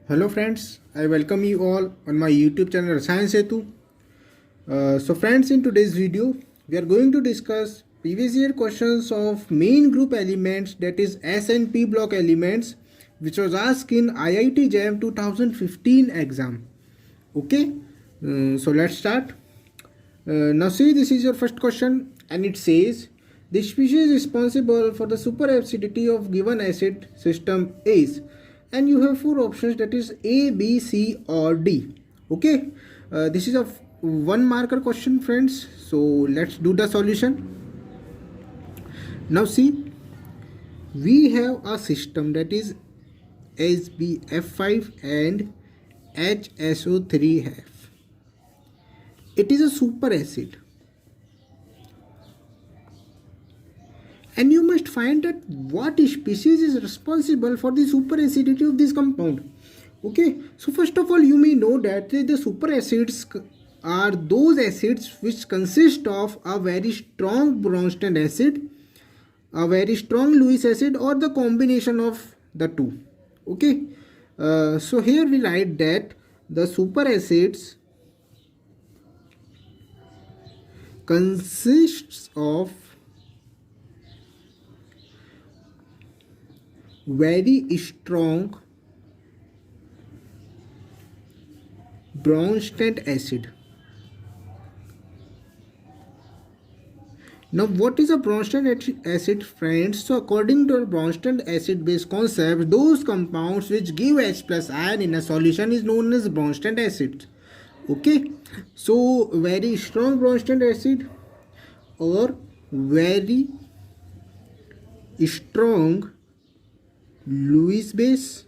Hello friends, I welcome you all on my YouTube channel Science Hetu. So friends, in today's video, we are going to discuss previous year questions of main group elements, that is S and P block elements, which was asked in IIT-JAM 2015 exam. Okay, so let's start. Now see, this is your first question and it says, the species responsible for the superacidity of given acid system is, and you have four options, that is A, B, C or D. Okay, this is a one marker question friends, so let's do the solution. Now see, we have a system that is SbF5 and HSO3F. It is a superacid, and you must find that what species is responsible for the superacidity of this compound. Okay, so first of all, you may know that the superacids are those acids which consist of a very strong Bromine acid, a very strong Lewis acid, or the combination of the two. Okay, so here we write that the superacids consists of very strong Bromine acid. Now what is a Bromine acid friends? So according to our Bromine acid base concept, those compounds which give H plus ion in a solution is known as Bromine acid. Okay, so very strong Bromine acid or very strong Lewis base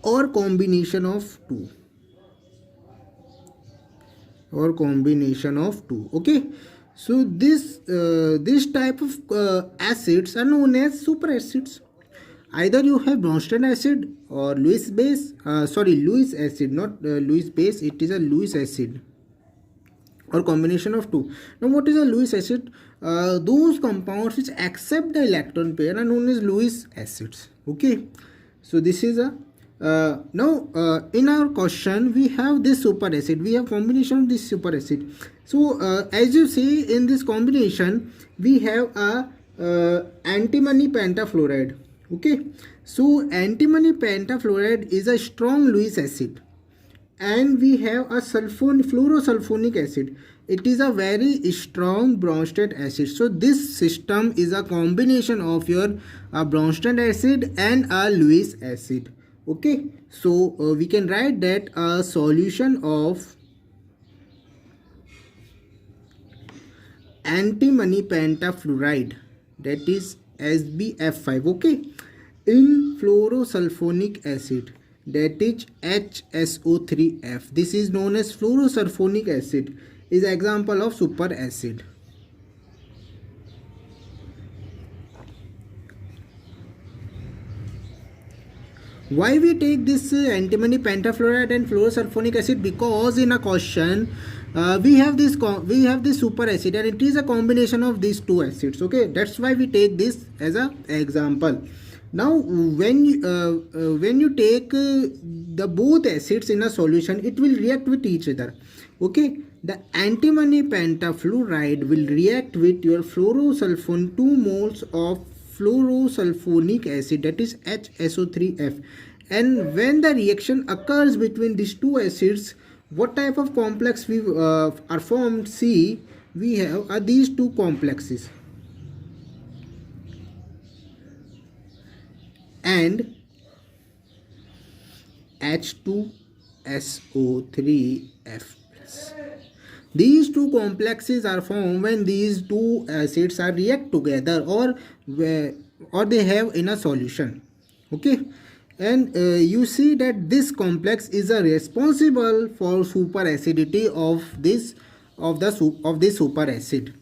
or combination of two, okay, so this type of acids are known as superacids. Either you have Bromine acid or Lewis base, Lewis acid, not Lewis base, it is a Lewis acid or combination of two. Now what is a Lewis acid? Those compounds which accept the electron pair are known as Lewis acids. Okay, so this is a now in our question we have this superacid, we have combination of this superacid. So as you see in this combination we have a antimony pentafluoride. Okay, so antimony pentafluoride is a strong Lewis acid, and we have a fluorosulfonic acid. It is a very strong Bromine acid. So this system is a combination of your Bromine acid and a Lewis acid. Okay, so we can write that a solution of antimony pentafluoride, that is SbF5, okay, in fluorosulfonic acid, that is HSO3F. This is known as fluorosulfonic acid, is an example of superacid. Why we take this antimony pentafluoride and fluorosulfonic acid? Because in a question we have this superacid and it is a combination of these two acids. Okay, that's why we take this as a example. Now when you take the both acids in a solution, it will react with each other. Okay, the antimony pentafluoride will react with your 2 moles of fluorosulfonic acid, that is HSO3F, and when the reaction occurs between these two acids, what type of complex we are formed? See, we have these two complexes, and H2SO3F+. These two complexes are formed when these two acids are react together or they have in a solution. Okay, and you see that this complex is responsible for superacidity of this superacid.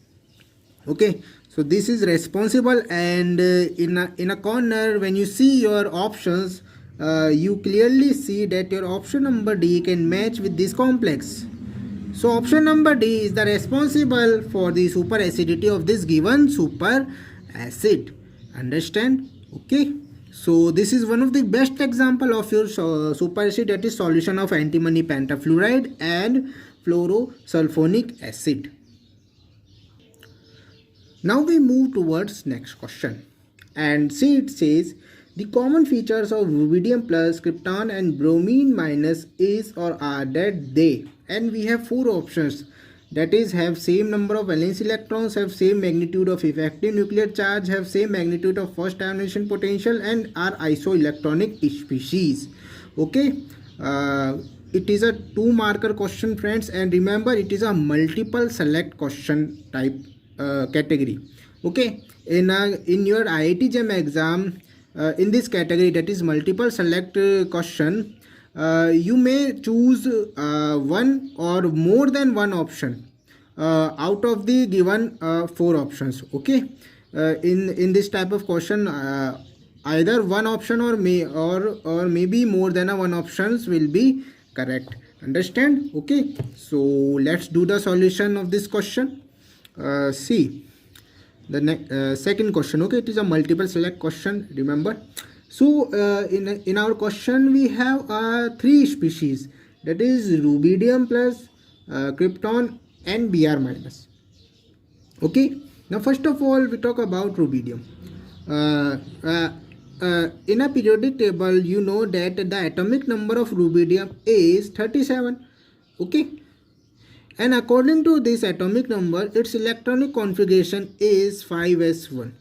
Okay, so this is responsible, and in a corner when you see your options, you clearly see that your option number D can match with this complex. So option number D is the responsible for the superacidity of this given superacid. Understand? Okay. So this is one of the best example of your superacid, that is solution of antimony pentafluoride and fluorosulfonic acid. Now we move towards next question, and see, it says the common features of rubidium plus, krypton and bromine minus is or are that they, and we have four options, that is have same number of valence electrons, have same magnitude of effective nuclear charge, have same magnitude of first ionization potential, and are isoelectronic species. Okay, it is a 2-marker question, friends, and remember it is a multiple select question type category. Okay, in your IIT-JAM exam, in this category, that is multiple select question, you may choose one or more than one option out of the given four options. Okay, in this type of question, either one option or maybe more than a one options will be correct. Understand? Okay, so let's do the solution of this question. See the second question. Okay, it is a multiple select question, remember. So in our question we have three species, that is rubidium plus, krypton and Br minus. Okay, now first of all we talk about rubidium. In a periodic table, you know that the atomic number of rubidium is 37. Okay, and according to this atomic number, its electronic configuration is 5s1.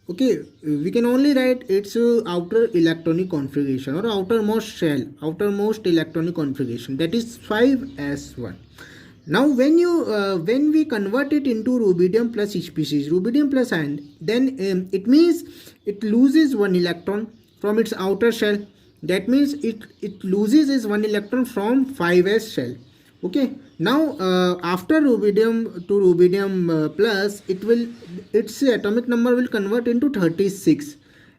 Okay, we can only write its outer electronic configuration or outermost shell, outermost electronic configuration, that is 5s1. Now when we convert it into rubidium plus species, rubidium plus ion, then it means it loses one electron from its outer shell. That means it loses its one electron from 5s shell. Okay, now after rubidium to rubidium plus, its atomic number will convert into 36,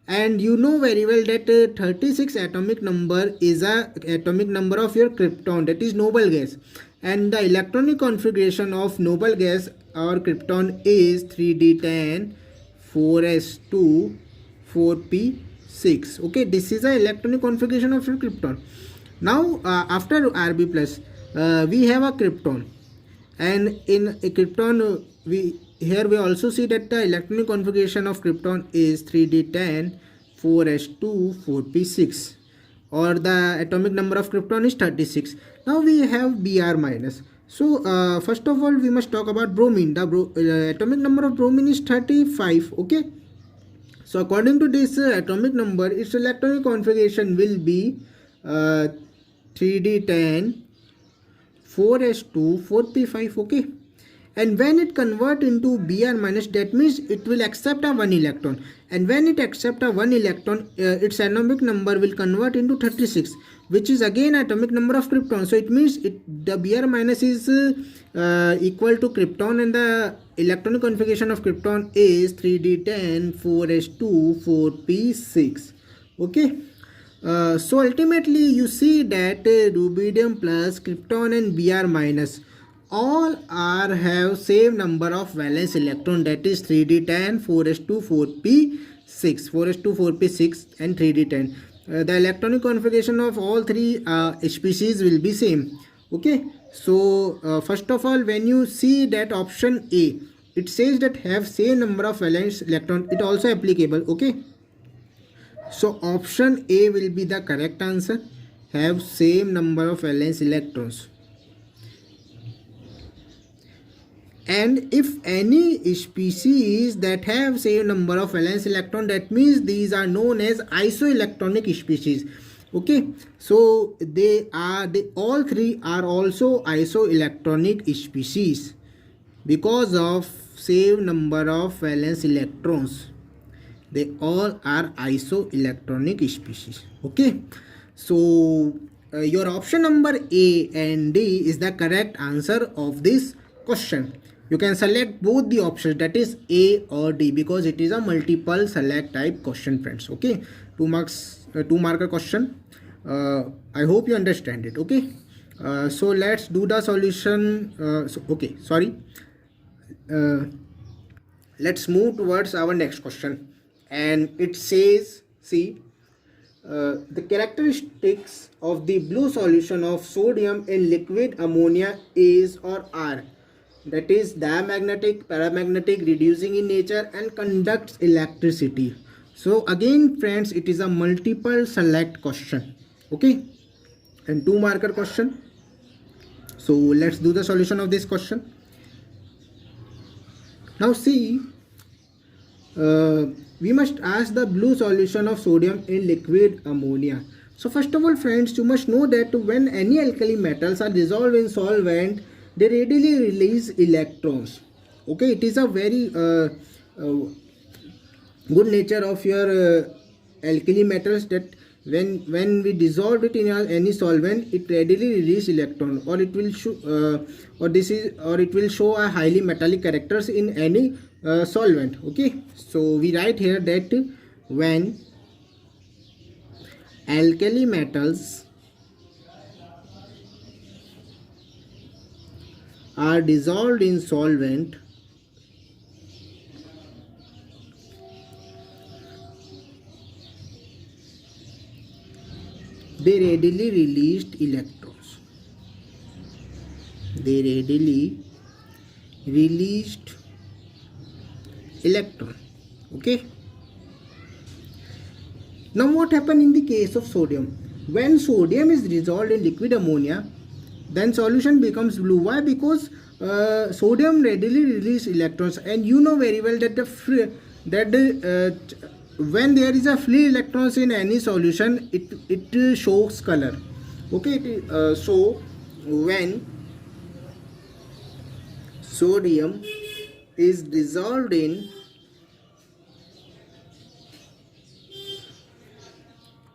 and you know very well that 36 atomic number is a atomic number of your krypton, that is noble gas, and the electronic configuration of noble gas or krypton is 3d10 4s2 4p6. Okay, this is the electronic configuration of your krypton. Now after Rb plus, we have a krypton, and in a krypton we also see that the electronic configuration of krypton is 3d10 4s2 4p6, or the atomic number of krypton is 36. Now we have Br minus. So first of all we must talk about bromine. The atomic number of bromine is 35. Okay, so according to this atomic number, its electronic configuration will be 3d10 4s2 4p5. Okay, and when it convert into Br minus, that means it will accept a one electron, and when it accept a one electron, its atomic number will convert into 36, which is again atomic number of krypton. So it means the Br minus is equal to krypton, and the electronic configuration of krypton is 3d10 4s2 4p6. Okay, so ultimately you see that rubidium plus, krypton and Br minus all have same number of valence electron, that is 3d10 4s2 4p6 4s2 4p6 and 3d10. The electronic configuration of all three species will be same. Okay, so first of all, when you see that option A, it says that have same number of valence electron, it also applicable. Okay, so option A will be the correct answer, have same number of valence electrons. And if any species that have same number of valence electron, that means these are known as isoelectronic species. Okay, so they all three are also isoelectronic species because of same number of valence electrons. They all are isoelectronic species. Okay, so your option number A and D is the correct answer of this question. You can select both the options, that is A or D, because it is a multiple select type question, friends. Okay, 2-marker question. I hope you understand it. Okay, so let's do the solution. Let's move towards our next question, and it says See, the characteristics of the blue solution of sodium in liquid ammonia is or are, that is diamagnetic, paramagnetic, reducing in nature, and conducts electricity. So again friends, it is a multiple select question, okay, and 2 marker question. So let's do the solution of this question. Now see, we must ask the blue solution of sodium in liquid ammonia. So first of all friends, you must know that when any alkali metals are dissolved in solvent, they readily release electrons. Okay, it is a very good nature of your alkali metals, that when we dissolve it in any solvent, it readily release electron, or it will show it will show a highly metallic characters in any solvent. Okay, so we write here that when alkali metals are dissolved in solvent, they readily released electrons. They readily released electron. Okay. Now what happened in the case of sodium? When sodium is dissolved in liquid ammonia, then solution becomes blue. Why? Because sodium readily releases electrons, and you know very well that when there is a free electrons in any solution, it shows color. Okay, so when sodium is dissolved in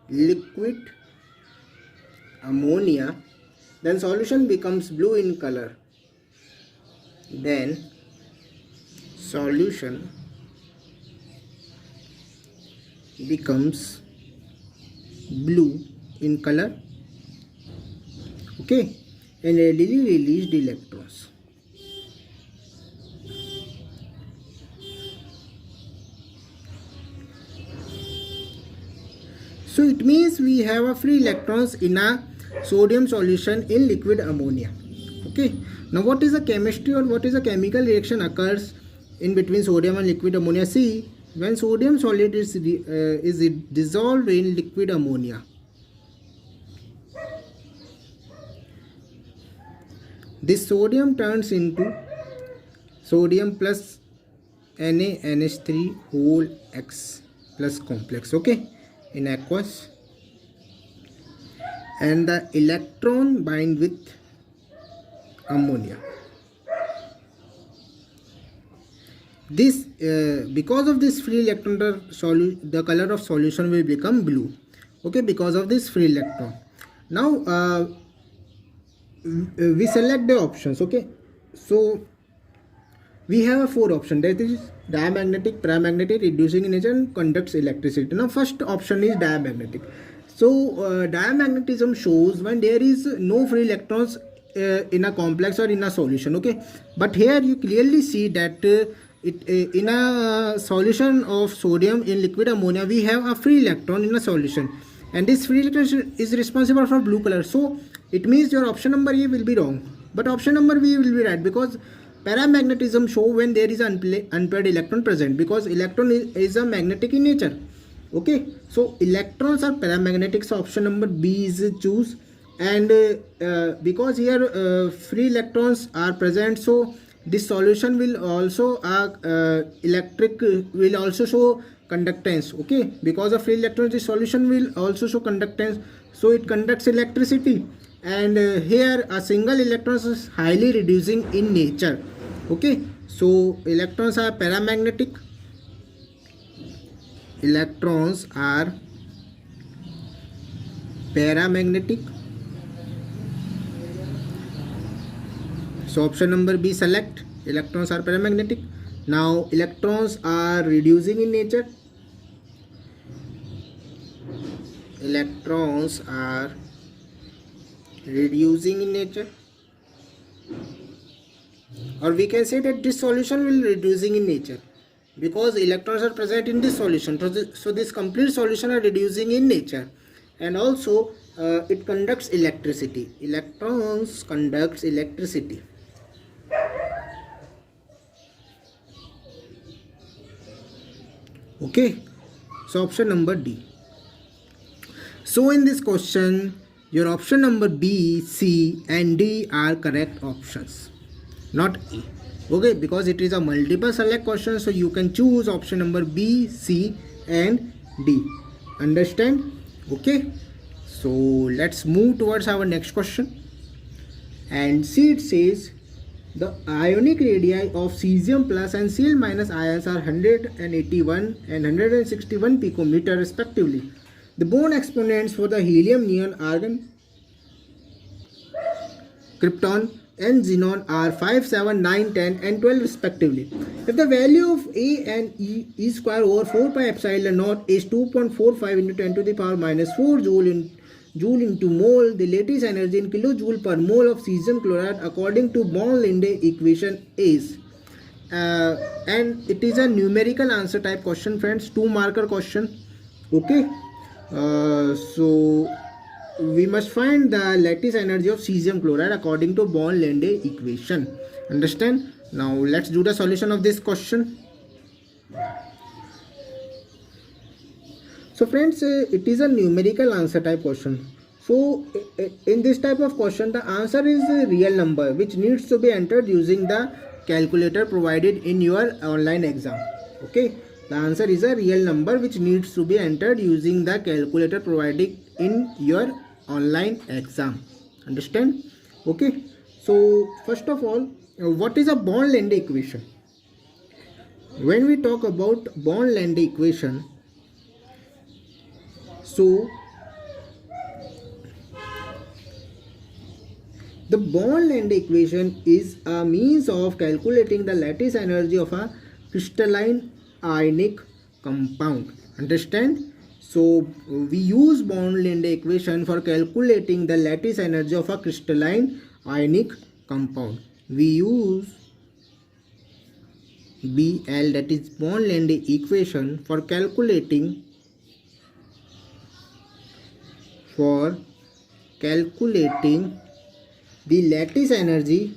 liquid ammonia, then solution becomes blue in color. Then solution becomes blue in color, okay, and readily released electrons. So it means we have a free electrons in a sodium solution in liquid ammonia. Okay, now what is the chemistry or what is the chemical reaction occurs in between sodium and liquid ammonia? See, when sodium solid is dissolved in liquid ammonia, this sodium turns into sodium plus NaNH3 whole X plus complex, okay, in aqueous, and the electron bind with ammonia. This because of this free electron, the color of solution will become blue, okay, because of this free electron. Now we select the options, okay. So we have 4 options, that is diamagnetic, paramagnetic, reducing in nature, and conducts electricity. Now first option is diamagnetic. So diamagnetism shows when there is no free electrons in a complex or in a solution, okay. But here you clearly see that in a solution of sodium in liquid ammonia, we have a free electron in a solution, and this free electron is responsible for blue color. So it means your option number A will be wrong, but option number B will be right, because paramagnetism show when there is an unpaired electron present, because electron is a magnetic in nature, okay. So electrons are paramagnetic, so option number B is choose. And because here free electrons are present, so this solution will also electric will also show conductance, okay. Because of free electrons, this solution will also show conductance, so it conducts electricity. And here a single electron is highly reducing in nature, okay. So electrons are paramagnetic, electrons are paramagnetic. So option number B select, electrons are paramagnetic. Now electrons are reducing in nature, electrons are reducing in nature, or we can say that this solution will reducing in nature. because electrons are present in this solution. So this complete solution are reducing in nature, and also it conducts electricity. Electrons conducts electricity. Okay, so option number D. So in this question, your option number B, C and D are correct options, not A. Okay, because it is a multiple select question, so you can choose option number B, C and D. Understand? Okay, so let's move towards our next question. And C, it says the ionic radii of cesium plus and Cl minus ions are 181 and 161 picometer respectively. The bond exponents for the helium, neon, argon, krypton and xenon are 5, 7, 9, 10 and 12 respectively. If the value of A and E square over 4 pi epsilon naught is 2.45 into 10 to the power minus 4 joule into mole, the lattice energy in kilojoule per mole of cesium chloride according to Born-Linde equation is. And it is a numerical answer type question, friends, 2 marker question. Okay, so we must find the lattice energy of cesium chloride according to Born-Linde equation. Understand? Now let's do the solution of this question. So friends, it is a numerical answer type question. So in this type of question, the answer is a real number which needs to be entered using the calculator provided in your online exam. Okay, the answer is a real number which needs to be entered using the calculator provided in your online exam. Understand? Okay, so first of all, what is a Born-Linde equation? When we talk about Born-Linde equation, so the Born-Linde equation is a means of calculating the lattice energy of a crystalline ionic compound. Understand? So we use Born-Linde equation for calculating the lattice energy of a crystalline ionic compound. We use BL, that is Born-Linde equation, for calculating the lattice energy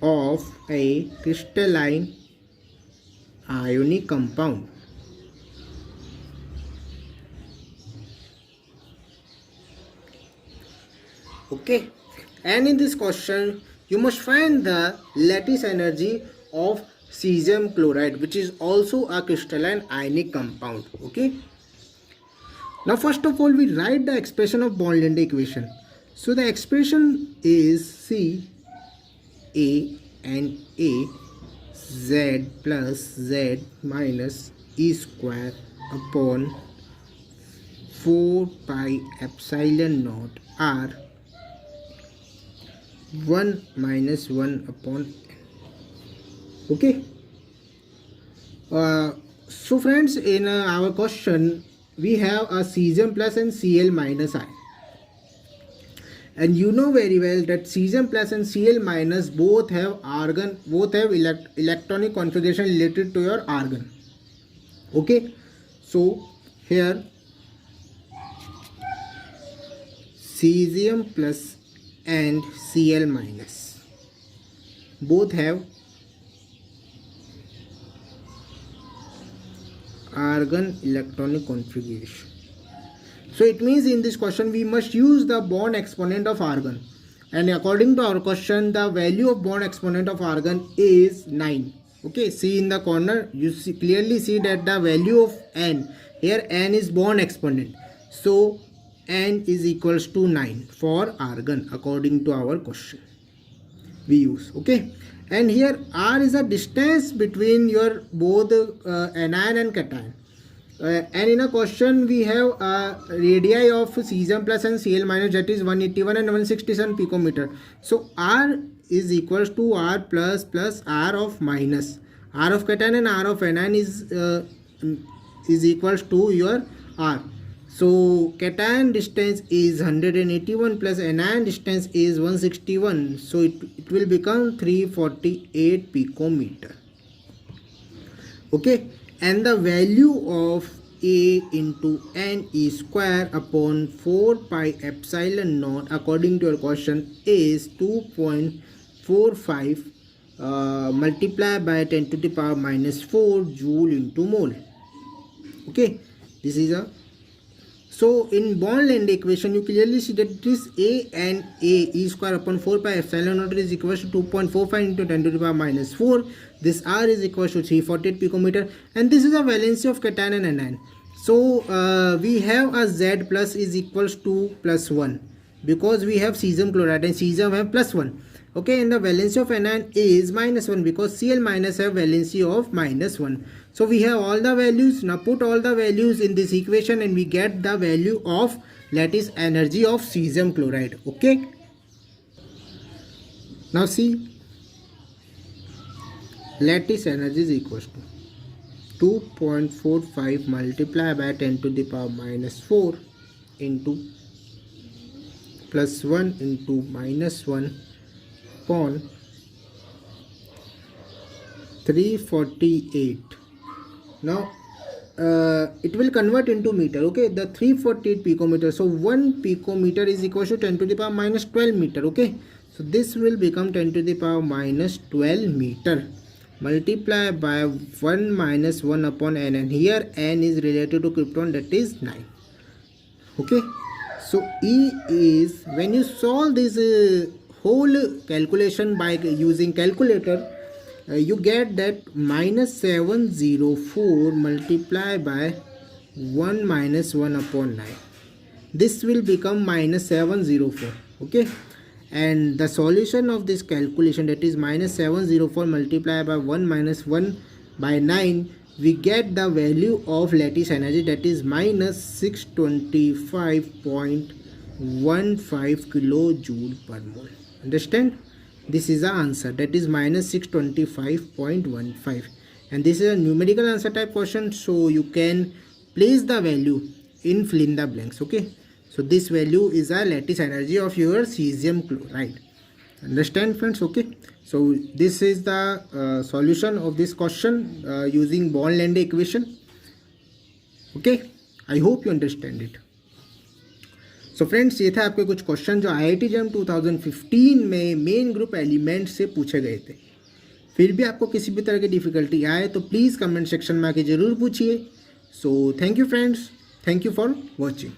of a crystalline ionic compound. Okay, and in this question you must find the lattice energy of cesium chloride, which is also a crystalline ionic compound. Okay, now first of all we write the expression of Born-Linde equation. So the expression is C A and A Z plus Z minus E square upon 4 pi epsilon naught R 1 minus 1 upon n. Okay, so friends, in our question we have a cesium plus and Cl minus ion, and you know very well that cesium plus and Cl minus both have electronic configuration related to your argon. Okay, so here cesium plus and Cl minus both have argon electronic configuration. So it means in this question we must use the bond exponent of argon, and according to our question the value of bond exponent of argon is 9. Okay, see in the corner you clearly see that the value of n, here n is bond exponent, so n is equals to 9 for argon according to our question we use. Okay, and here r is a distance between your both anion and cation, and in a question we have radii of cesium plus and Cl minus, that is 181 and 167 picometer. So r is equals to r plus plus r of minus, r of cation and r of anion is equals to your r. So cation distance is 181 plus anion distance is 161. So it will become 348 picometer. Okay, and the value of A into N E square upon 4 pi epsilon naught according to your question is 2.45 multiplied by 10 to the power minus 4 joule into mole. Okay, this is a, so in bond-length equation you clearly see that this A and A E square upon 4 pi epsilon naught is equal to 2.45 into 10 to the power minus 4. This R is equal to 348 picometer, and this is a valency of cation and anion. So we have a Z plus is equals to plus 1 because we have cesium chloride and cesium have plus 1. Okay, and the valency of anion is minus 1 because Cl minus have valency of minus 1. So we have all the values. Now put all the values in this equation and we get the value of lattice energy of cesium chloride. Okay, now see, lattice energy is equals to 2.45 multiplied by 10 to the power minus 4 into plus 1 into minus 1 upon 348. Now it will convert into meter. Okay, the 348 picometer, so 1 picometer is equal to 10 to the power minus 12 meter. Okay, so this will become 10 to the power minus 12 meter multiplied by 1 minus 1 upon n, and here n is related to krypton, that is 9. Okay, so E is, when you solve this whole calculation by using calculator, you get that minus 704 multiplied by 1 minus 1 upon 9. This will become minus 704. Okay, and the solution of this calculation, that is minus 704 multiplied by 1 minus 1 by 9, we get the value of lattice energy, that is minus 625.15 kilojoule per mole. Understand? This is the answer, that is minus 625.15, and this is a numerical answer type question, so you can place the value in fill in the blanks. Okay, so this value is a lattice energy of your cesium chloride. Understand, friends? Okay, so this is the solution of this question using bond-length equation. Okay, I hope you understand it. So friends, ये था आपके कुछ question जो IIT JAM 2015 में main group element से पूछे गए थे। फिर भी आपको किसी भी तरह की डिफिकल्टी आए तो प्लीज़ कमेंट सेक्शन में आके ज़रूर पूछिए। So thank you friends, thank you for watching.